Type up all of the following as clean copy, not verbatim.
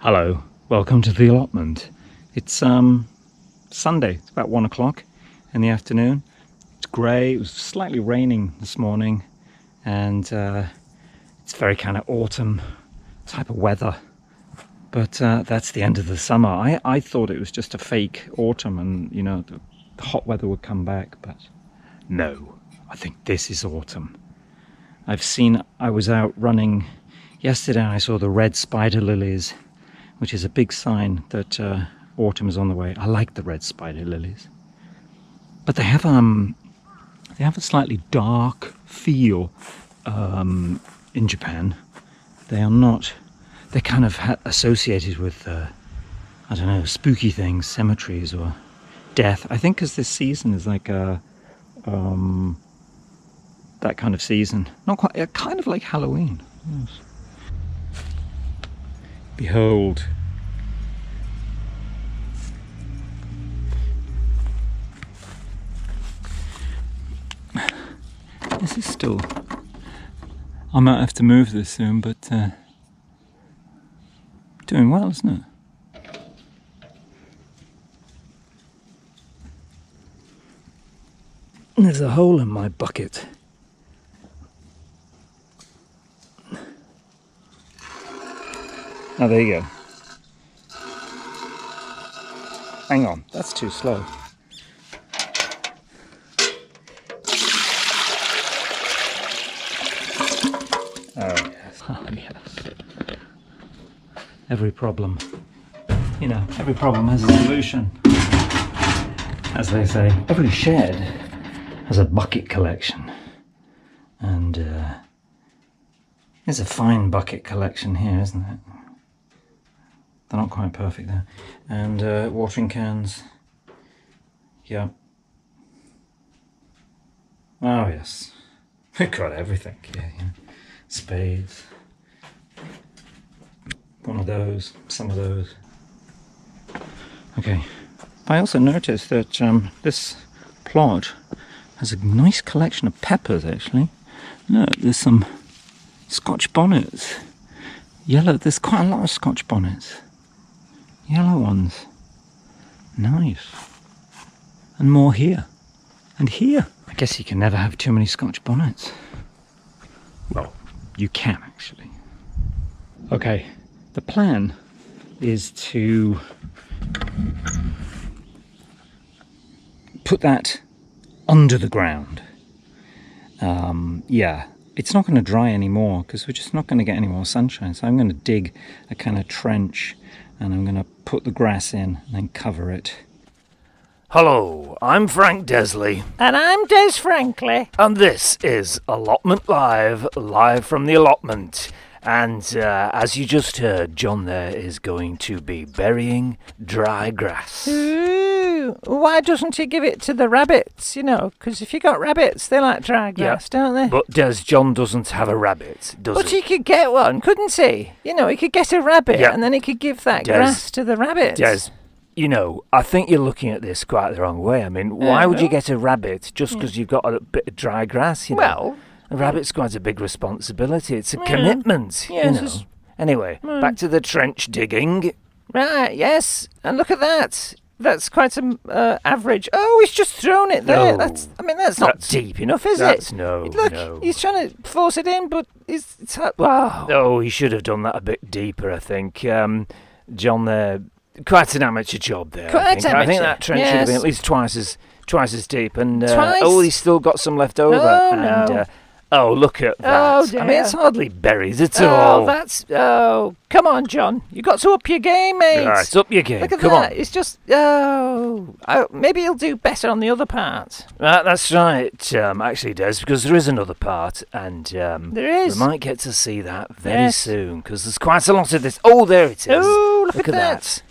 Hello, welcome to the allotment. It's Sunday, it's about 1 o'clock in the afternoon. It's grey, it was slightly raining this morning, and it's very kind of autumn type of weather. But that's the end of the summer. I thought it was just a fake autumn and, you know, the hot weather would come back, but no, I think this is autumn. I was out running yesterday and I saw the red spider lilies, which is a big sign that autumn is on the way. I like the red spider lilies, but they have a slightly dark feel in Japan. They're kind of associated with I don't know, spooky things, cemeteries or death. I think because this season is like a that kind of season, not quite, kind of like Halloween. Yes. Behold. This is still... I might have to move this soon, but doing well, isn't it? There's a hole in my bucket. Oh, there you go. Hang on, that's too slow. Oh, yes. Oh, yes. Every problem, you know, every problem has a solution. As they say, every shed has a bucket collection. And there's a fine bucket collection here, isn't it? They're not quite perfect there. And watering cans. Yeah. Oh, yes. We've got everything here. Yeah. Spades. One of those. Some of those. Okay. I also noticed that this plot has a nice collection of peppers, actually. Look, there's some Scotch bonnets. Yellow. There's quite a lot of Scotch bonnets. Yellow ones. Nice. And more here. And here. I guess you can never have too many Scotch bonnets. Well, you can actually. Okay, the plan is to put that under the ground. Yeah, it's not going to dry anymore because we're just not going to get any more sunshine. So I'm going to dig a kind of trench and I'm going to put the grass in and then cover it. Hello, I'm Frank Desley. And I'm Des Frankley. And this is Allotment Live from the allotment. And as you just heard, John there is going to be burying dry grass. Ooh, why doesn't he give it to the rabbits, you know? Because if you got rabbits, they like dry grass, don't they? But John doesn't have a rabbit, does But he? he could get one, couldn't he? You know, he could get a rabbit and then he could give that grass to the rabbits. Des, you know, I think you're looking at this quite the wrong way. I mean, why would you get a rabbit just because you've got a bit of dry grass, you know? Well... A rabbit's quite a big responsibility. It's a commitment, yes, you know. Anyway, back to the trench digging. Right, yes. And look at that. That's quite an average. Oh, he's just thrown it there. No. That's not deep enough, is it? Look, he's trying to force it in, but it's wow. Oh, he should have done that a bit deeper, I think. John there, quite an amateur job there. I think that trench should have been at least twice as deep. And he's still got some left over. No. Oh, look at that. Oh, dear. I mean, it's hardly berries at all. Come on, John. You got to up your game, mate. Right, up your game. Look at Come that. on. It's just, maybe he'll do better on the other part. That's right, actually, Des, because there is another part, and there is. We might get to see that very soon, because there's quite a lot of this. Oh, there it is. Oh, look at that.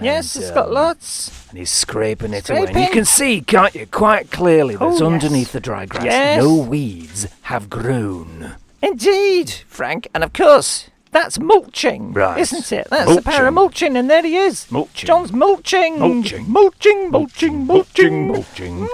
Yes, it's got lots. And he's scraping it away. And you can see, can't you, quite clearly that underneath the dry grass, no weeds have grown. Indeed, Frank. And of course, That's mulching, Right. isn't it? That's Mulching. the power of mulching, and there he is. Mulching. John's mulching. Mulching. Mulching, mulching, mulching. Mulching.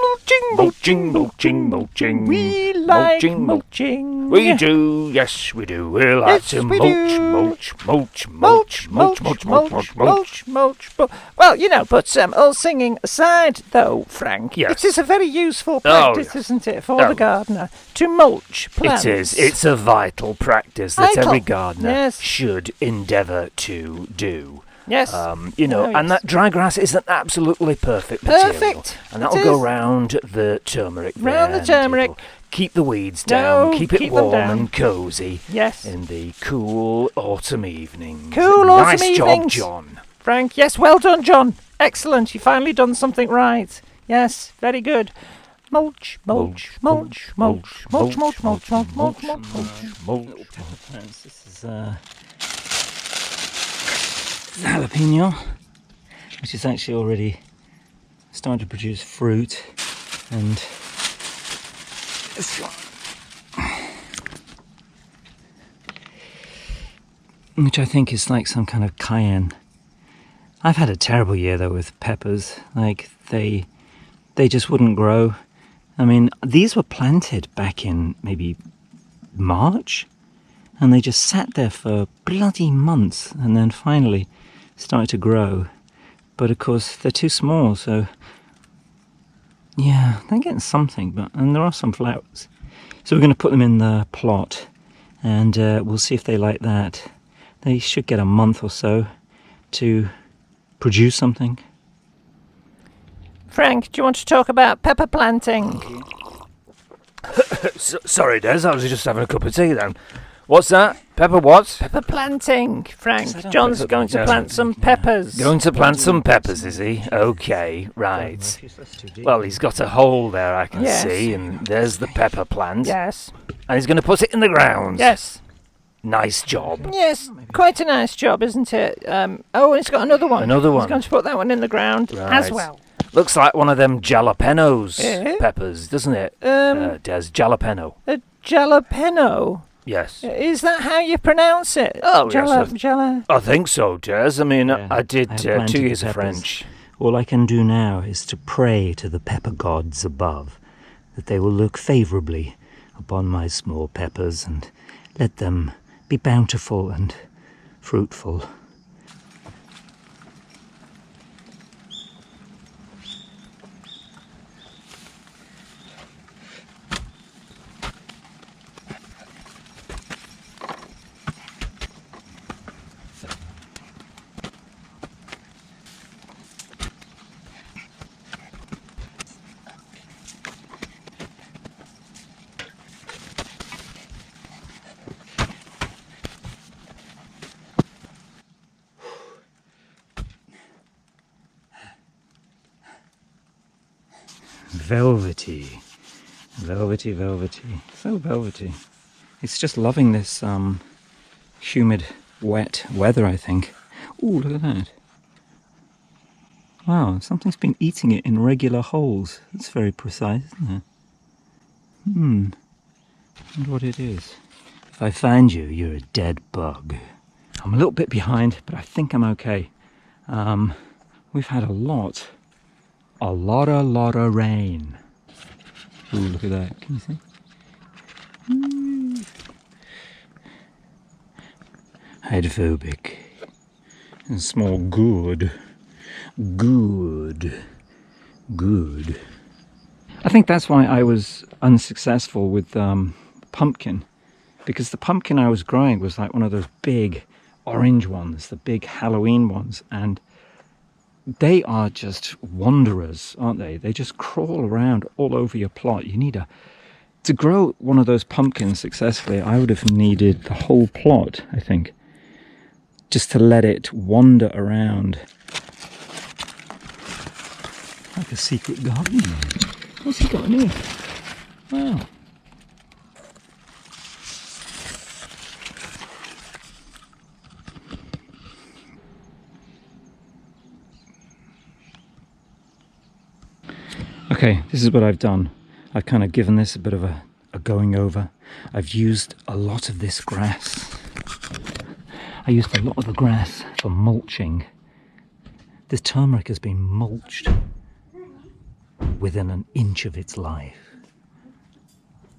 Mulching, Mulching. Mulching. We like Mulching. mulching. We do, yes we do. We like Yes, to we mulch, do. mulch, mulch, Mulch, mulch, mulch, mulch, mulch, mulch. Well, but all singing aside, though, Frank, Yes. it is a very useful practice, yes. isn't it, for Oh. the gardener to mulch plants? It is. It's a vital practice that Vital. every gardener Yes. should endeavour to do. Yes. And yes. that dry grass is an absolutely perfect material. Perfect. And It that'll go is. round the turmeric. Round there, the turmeric. and it'll keep the weeds down, No, keep it keep them warm down. and cosy Yes. in the cool autumn evenings. Cool nice autumn job, evenings. John. Frank, yes, well done, John. Excellent. You finally done something right. Yes, very good. Mulch, mulch, mulch, mulch, mulch, mulch, mulch, mulch, mulch, mulch. Little pepper plants. This is jalapeno, which is actually already starting to produce fruit, and this one, which I think is like some kind of cayenne. I've had a terrible year though with peppers. Like they just wouldn't grow. I mean, these were planted back in maybe March, and they just sat there for bloody months, and then finally started to grow. But of course, they're too small, so yeah, they're getting something. And there are some flowers, so we're going to put them in the plot, and we'll see if they like that. They should get a month or so to produce something. Frank, do you want to talk about pepper planting? Sorry, Des, I was just having a cup of tea then. What's that? Pepper what? Pepper planting, Frank. Set up John's pepper- going to yeah. plant some peppers. Going to plant some peppers, is he? Okay, right. Well, he's got a hole there, I can Yes. see, and there's the pepper plant. Yes. And he's going to put it in the ground. Yes. Nice job. Yes. Quite a nice job, isn't it? And he's got another one. Another one. He's going to put that one in the ground as Right. well. Looks like one of them jalapenos Eh? peppers, doesn't it? Um, Des, jalapeno. A jalapeno. Yes. Is that how you pronounce it? Oh, yes, Jala. I think so, Des. I mean, Yeah, I did I have planted 2 the years of peppers. French. All I can do now is to pray to the pepper gods above, that they will look favourably upon my small peppers and let them be bountiful and fruitful. Velvety, velvety, velvety, so velvety. It's just loving this humid, wet weather, I think. Ooh, look at that. Wow, something's been eating it in regular holes. That's very precise, isn't it? Wonder what it is. If I find you, you're a dead bug. I'm a little bit behind, but I think I'm okay. We've had a lot of rain. Ooh, look at that. Can you see? Hydrophobic. And small good. Good. I think that's why I was unsuccessful with pumpkin. Because the pumpkin I was growing was like one of those big orange ones, the big Halloween ones. And they are just wanderers, aren't they? They just crawl around all over your plot. You need to grow one of those pumpkins successfully, I would have needed the whole plot, I think, just to let it wander around. Like a secret garden. What's he got in here? Wow. Okay, this is what I've done. I've kind of given this a bit of a going over. I've used a lot of this grass. I used a lot of the grass for mulching. This turmeric has been mulched within an inch of its life.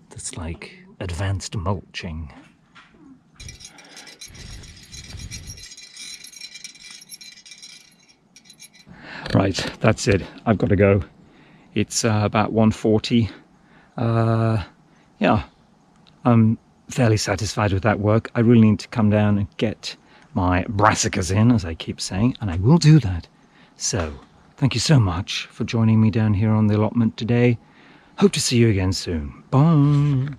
That's like advanced mulching. Right, that's it. I've got to go. It's about 1:40. Yeah, I'm fairly satisfied with that work. I really need to come down and get my brassicas in, as I keep saying, and I will do that. So, thank you so much for joining me down here on the allotment today. Hope to see you again soon. Bye.